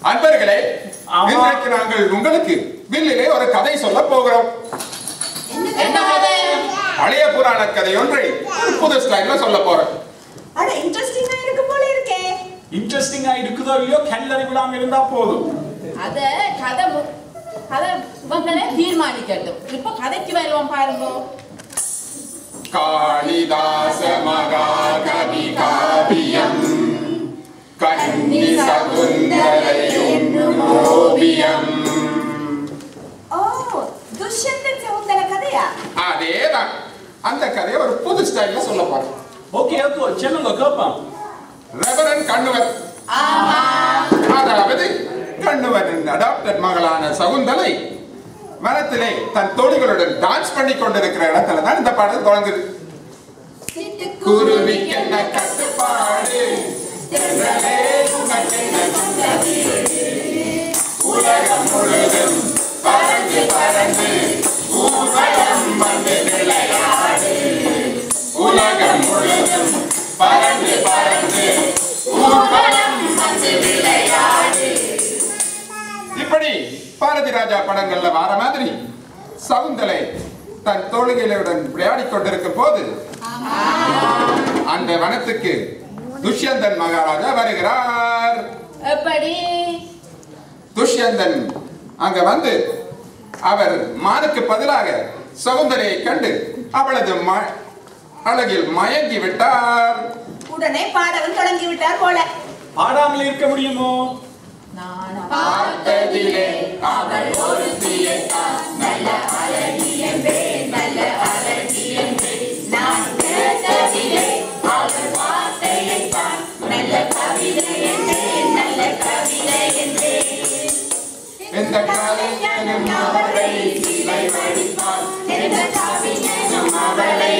அன்பர்களே, இன்றைக்கு நாங்கள் உங்களுக்கு வில்லிலே ஒரு கதை சொல்ல போகிறோம். பழைய புராண கதை ஒன்றை புது ஸ்டைல்ல சொல்ல போறோம். அட இன்ட்ரஸ்டிங்கா இருக்கு போல இருக்கே. இன்ட்ரஸ்டிங்கா இருக்குதோ இல்லையோ கல்லறை விடாம இருந்தா போதும். அத கதை உங்களே தீர்மானிக்கட்டும். இப்ப கதைக்கு வருவோம் பாருங்க. காளிதாச மகாகவி காவியம் கன்னி சகுந்தலை என்னும் ஓவியம். ஓ, துஷ்யந்தன் சகுந்தலை கதையா? அதேதான். அந்த கதையை ஒரு புது ஸ்டைல்ல சொல்ல போறோம். ஓகே ஓகே, சொல்லுங்க கேட்போம். ரெவரண்ட் கண்ணுவர். அதாவது கண்ணுவரின் அடாப்டட் மகளான சகுந்தலை மனத்திலே தன் தோழிகளுடன் டான்ஸ் பண்ணி கொண்டிருக்கிற இடத்துல தான் இந்த பாடல் தொடங்குது. குருவிக்கு என்ன கட்டுப்பாடு, உலகம் முழுதும் பறந்து பறந்து ஊர்வலம் வந்து விளையாடு, உலகம் முழுதும் பறந்து பறந்து ஊர்வலம் வந்து விளையாடு. இப்படி பாரதி ராஜா படங்கள்ல வர மாதிரி சகுந்தலை தன் தோழிகளுடன் விளையாடிக் கொண்டிருக்கும் போது அந்த வனத்துக்கு துஷ்யந்தன் மகாராஜா வருகிறார். எப்படி? துஷ்யந்தன் அங்க வந்து அவர் மானுக்கு பதிலாக சகுந்தலையை கண்டு அவளது அழகில் மயங்கி விட்டார். உடனே பாடவும் தொடங்கி விட்டார் போல. பாடாமல் இருக்க முடியுமோ? பார்த்ததிலே அவள் ஒருத்தியைத்தான் நல்ல அழகி என்றே, நல்ல அழகி என்றே. நான் கேட்டதிலே அவள் வார்த்தையைத்தான் நல்ல கவிதை என்றே, நல்ல கவிதை என்றே. எந்த கவிஞனும் அவளை சிலை வடிப்பான், எந்த கவிஞனும் அவளை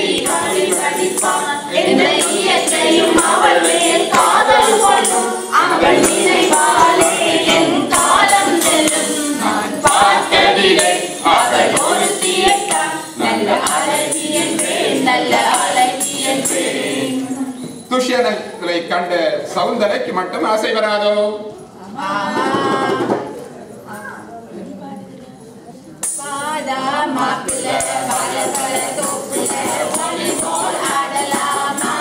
வடிப்பான், எந்த இயற்கையும் அவள் மேல் காதல் கொள்ளும், அவள் நினைவாலே என் காலம் செல்லும். நான் பார்த்ததிலே அவள் ஒருத்தியைத்தான் நல்ல அழகி என்றே, நல்ல அழகி என்றே. துஷ்யந்தனை கண்ட சகுந்தலைக்கு மட்டும் ஆசை வராதோ? பாடா மாப்பிள்ள பல தோப்புல வாலிபால் ஆடலாமா,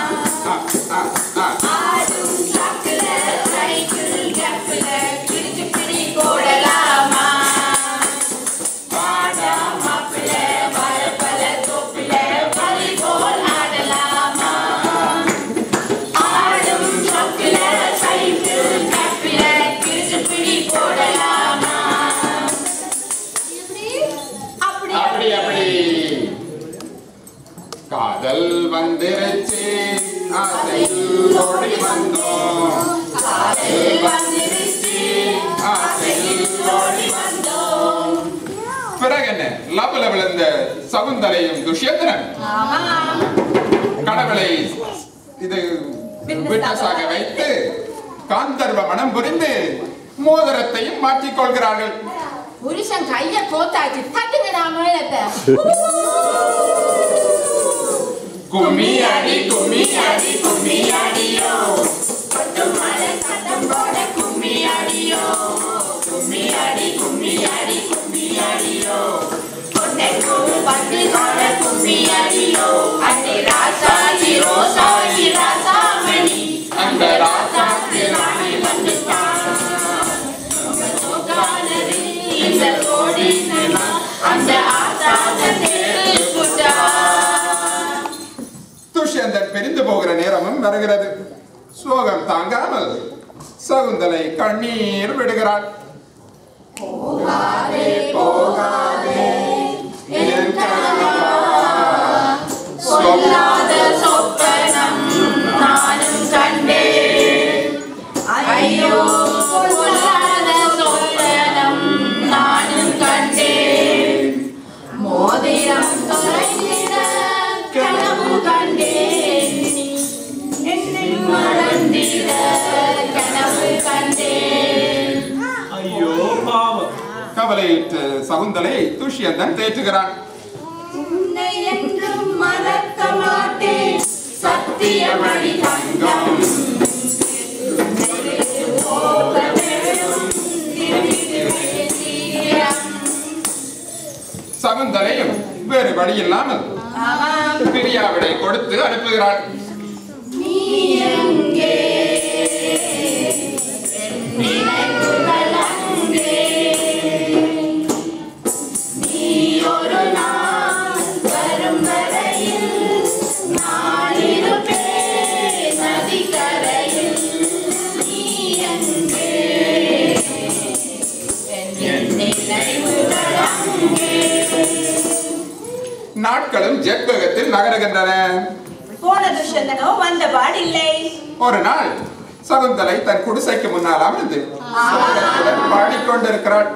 ஆடும் சாக்குல சைக்கிள் கேப்ல கிழிச்சு பிடி போடலாமா. பாடா மாப்பிள்ள பல தோப்புல வாலிபால் ஆடலாமா, ஆடும் சாக்குல சைக்கிள் கேப்ல கிழிச்சு பிடி போடலாமா. அப்படி அப்படி காதல் வந்துருச்சு, ஆசையில் ஓடி வந்தோம், காதல் வந்துருச்சு, ஆசையில் ஓடி வந்தோம். பிறகு என்ன, லவ்ல விழுந்த சகுந்தலையும் துஷ்யந்தனும் கடவுளை இது விட்டசாக வைத்து காந்தர்வ மனம் புரிந்து மோதிரத்தையும் மாற்றிக் கொள்கிறார்கள். புருஷன் கைய கோத்தாச்சு தட்டுங்கடா மேளத்தை. கும்மி அடி கும்மி அடி கும்மி அடியோ, கொட்டு மலை சத்தம் போட கும்மி அடியோ, கும்மி அடி கும்மி அடி கும்மி அடியோ, பொன்னைக்கு பட்டு போட கும்மி அடியோ. அடி ராசாஜி ரோசாஜி ராசாமணி, அந்த ராசாத்தி ராணி வந்துட்டான். இந்த கோடி அந்த ஆசாதத்தை புட்டா. துஷ்யந்தன் பிரிந்து போகிற நேரமும் வருகிறது. சோகம் தாங்காமல் சகுந்தலை கண்ணீர் விடுகிறாள். போகாதே போகாதே என் கனவா, சொல்லாத சொப்பனம் நானும் கண்டேன். ஐயோ சொல்லாத சொப்பனம் நானும் கண்டேன். மோதிரம் தொலைந்திட கனவு கண்டேன், என்னை மறந்திட கனவு கண்டேன். ஐயோ பாவம். கவலையிட்டு சகுந்தலை துஷ்யந்தன் தேற்றுகிறான். உன்னை என்றும் மறக்க மாட்டேன், சத்தியமணி தங்கம் சகுந்தலையும் வேறு வழி இல்லாமல் பிரியாவிடை கொடுத்து அனுப்புகிறாள். நாட்களும் ஜெட்வேகத்தில் நகருகின்றன. போன துஷ்யந்தனோ வந்தபாடு இல்லை. ஒரு நாள் சகுந்தலை தன் குடிசைக்கு முன்னால் அமர்ந்து பாடிக்கொண்டிருக்கிறாள்.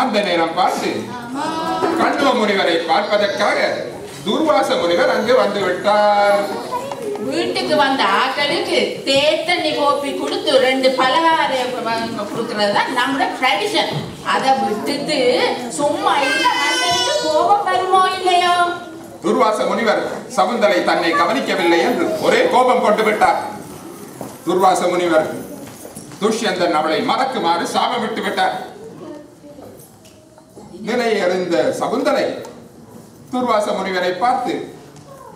அந்த நேரம் பார்த்து கண்ணுவ முனிவரை பார்ப்பதற்காக துர்வாச முனிவர் அங்கு வந்து விட்டார். வீட்டுக்கு வந்த ஆக்களுக்கு தேத்தண்ணி கோப்பி கொடுத்து 2 பலகாரம் கொடுக்கறது தான் நம்மளோட ட்ரெடிஷன். அதை விட்டுட்டு சும்மா இல்ல மன்னருக்கு கோபம் வருமோ இல்லையோ? துர்வாச முனிவர் சகுந்தலை தன்னை கவனிக்கவில்லை என்று ஒரே கோபம் கொண்டு விட்டார். துர்வாச முனிவர் துஷ்யந்தன் அவளை மறக்குமாறு சாபமிட்டு விட்டார். நிலையை அறிந்த சகுந்தலை துர்வாச முனிவரை பார்த்து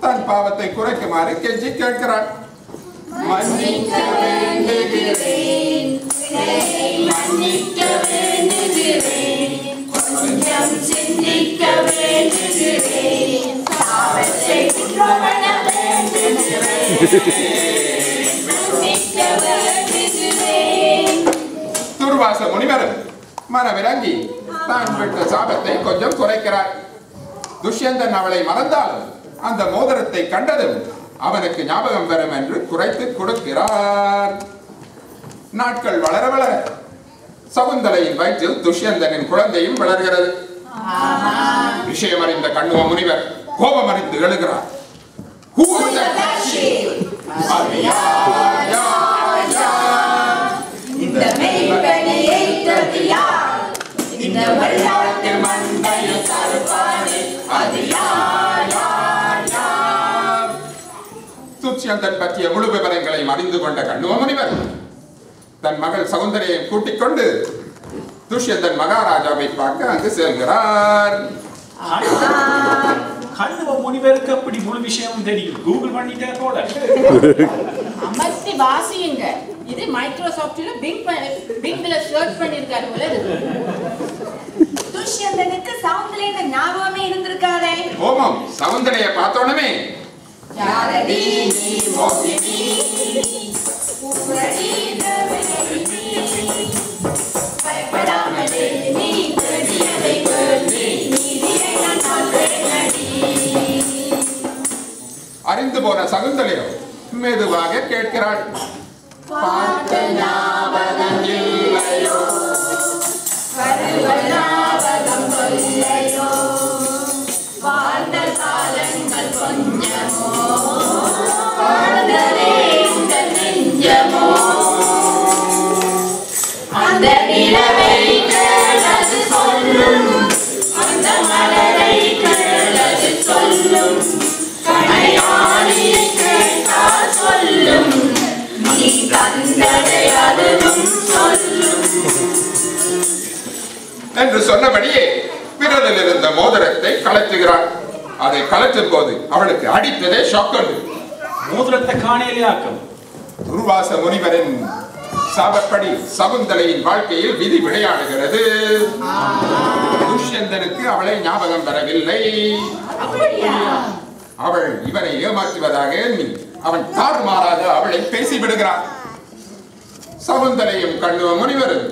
தன் பாவத்தை குறைக்குமாறு கெஞ்சி கேட்கிறாள். மன்னிக்க வேண்டுகிறேன், மன்னிக்க வேண்டுகிறேன், கொஞ்சம் சிந்திக்க வேண்டுகிறேன், பாவத்தை குற்றமட வேண்டுகிறேன், மன்னிக்க வேண்டுகிறேன். துர்வாச முனிவர் மனமிறங்கி தான் விட்ட சாபத்தை கொஞ்சம் குறைக்கிறார். துஷ்யந்தன் அவளை மறந்தாலும் அந்த மோதிரத்தை கண்டதும் அவனுக்கு ஞாபகம் வரும் என்று குறைத்து கொடுக்கிறார். நாட்கள் வளர வளர சகுந்தலையின் வயிற்றில் துஷ்யந்தனின் குழந்தையும் வளர்கிறது. விஷயம் அறிந்த கண்ணுவ முனிவர் கோபம் அறிந்து எழுகிறார். இந்த மெய்ப்பெண்ணியை தவியார், இந்த வெள்ளாட்டு மண்டையில் சருப்பாடு, அது யார் யார் யார்? துஷ்யந்தன் பற்றிய முழு விவரங்களை அறிந்து கொண்ட கண்ணுவ முனிவர் தன் மகள் சகுந்தலையை கூட்டிக் கொண்டு துஷ்யந்தன் மகாராஜாவை பார்க்க அங்கு செல்கிறார். கண்ணுவ முனிவருக்கு அப்படி முழு விஷயம் தெரியும். கூகுள் பண்ணிட்டே போல அமர்த்தி வாசியுங்க. இது மைக்ரோசாஃப்ட்ல பிங்ல சர்ச் பண்ணிருக்காரு போல இருக்கு. துஷ்யந்தனுக்கு சவுந்தலையோட ஞாபகமே இருந்திருக்காதே. ஓமம் சகுந்தலையை பார்த்தோனமே யாரடி நீ மோகினி, உரடி நவநீதி, பயப்படாமலே நீ தேடியதை கேள்வி, நீதியை நான் காண்பேனடி. அறிந்து போன சகுந்தலையோ மெதுவாக கேட்கிறாள். பார்த்த ஞாபகம் இல்லையோ, வருவ ஞாபகம் இல்லையோ, வாழ்ந்த காலங்கள் கொஞ்சமோ, வாழ்ந்ததே இந்த நெஞ்சமோ, அந்த நிலவை கேளது சொல்லும், அந்த மலரை கேளது சொல்லும், கணையாளியை கேட்டால் சொல்லும், நீ தந்ததை அதுவும் சொல்லும் என்று சொன்னபடியே விரலில் இருந்த மோதிரத்தை கலற்றுகிறாள். அதை கலற்றும் போது அவளுக்கு அடித்ததே ஷாக். மோதிரத்தை காணலையாக்கும். துர்வாச முனிவரின் சாபப்படி சகுந்தலையின் வாழ்க்கையில் விதி விளையாடுகிறது. துஷ்யந்தனுக்கு அவளை ஞாபகம் வரவில்லை. அவள் இவனை ஏமாற்றுவதாக எண்ணி அவன் தாறுமாறாக அவளை பேசிவிடுகிறான். சகுந்தலையும் கண்ணுவ முனிவரும்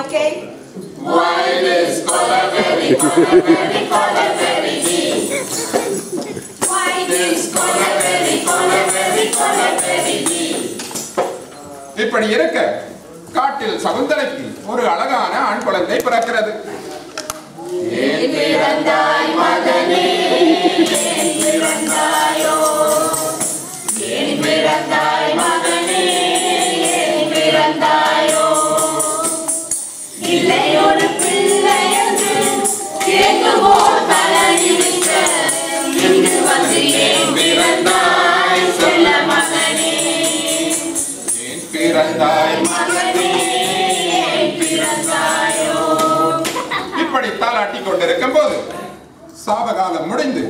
Okay. Why this color very deep? Why this color very deep? இப்படி இருக்க காட்டில் சகுந்தலைக்கு ஒரு அழகான ஆண் குழந்தை பிறக்கிறது. ஏன் பிறந்தாய் மகனே, ஏன் பிறந்தாயோ, ஏன் பிறந்தாய் மகனே, ஏன் பிறந்தாயோ, இல்லை ஒரு பிள்ளை என்று கேட்குவோர் தலையிடிக்க இங்கு வந்து ஏன் பிறந்தாய் செல்ல மகனே, ஏன் பிறந்தாய் மகனே, ஏன் பிறந்தாயோ. இப்படி தாளாட்டிக் கொண்டிருக்கும் போது சாபகாலம் முடிந்து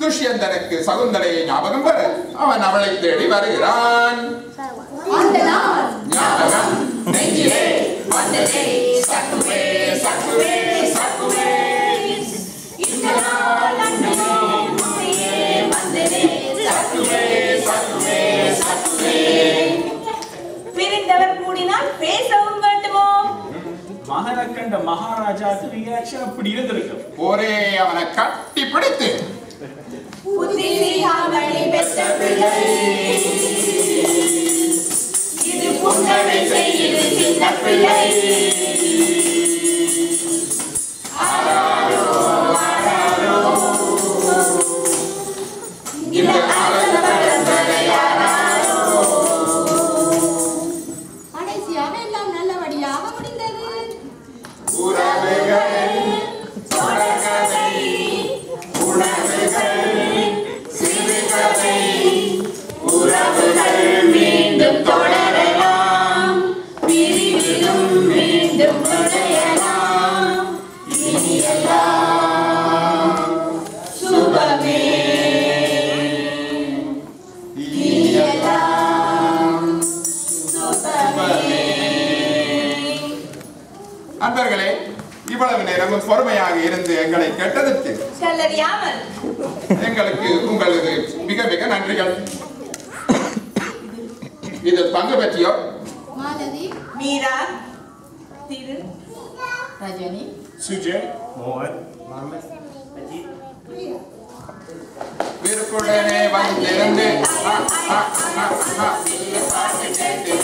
துஷ்யந்தனுக்கு சகுந்தலையை ஞாபகம் வர அவன் அவளை தேடி வருகிறான். ஞாபகம் நெஞ்சிலே வந்ததே சக்குவே சக்குவே சக்குவே, இந்த நாள் அண்ணனே முறையே வந்ததே சக்குவே சக்குவே சக்குவே. பிரிந்தவர் கூடினால் பேசவும் வேண்டுமோ? மகனை கண்ட மகாராஜாக்கு ரியாக்ஷன் அப்படி இருந்திருக்கும். ஒரே அவனை கட்டி பிடித்து புத்திசாலி பெற்ற பிள்ளை, இது புன்னகை செய்யுது சின்ன பிள்ளை. ஆராரோ ஆராரோ, இந்த அரச பரம்பரை ஆராரோ. கடைசியாக எல்லாம் நல்லபடியாக முடிந்தது. உறவுகள் தொடர்கதை, உணர்வுகள், சிறுகதை, உறவுகள் மீண்டும் தொடரலாம், பிரிவிலும் மீண்டும் நுழையலாம். இனியெல்லாம் சுபமே, இனியெல்லாம் சுபமே. அன்பர்களே, இவ்வளவு நேரமும் பொறுமையாக இருந்து எங்களை கேட்டதற்கு கல்லறியாமல் எங்களுக்கு உங்களுக்கு மிக மிக நன்றிகள். இதில் பங்கு பெற்றியோர் மாலதி, மீரா, திரு, ரஜினி, சுஜய், மோகன், விருப்புடனே வந்திருந்து பாட்டு கேட்டு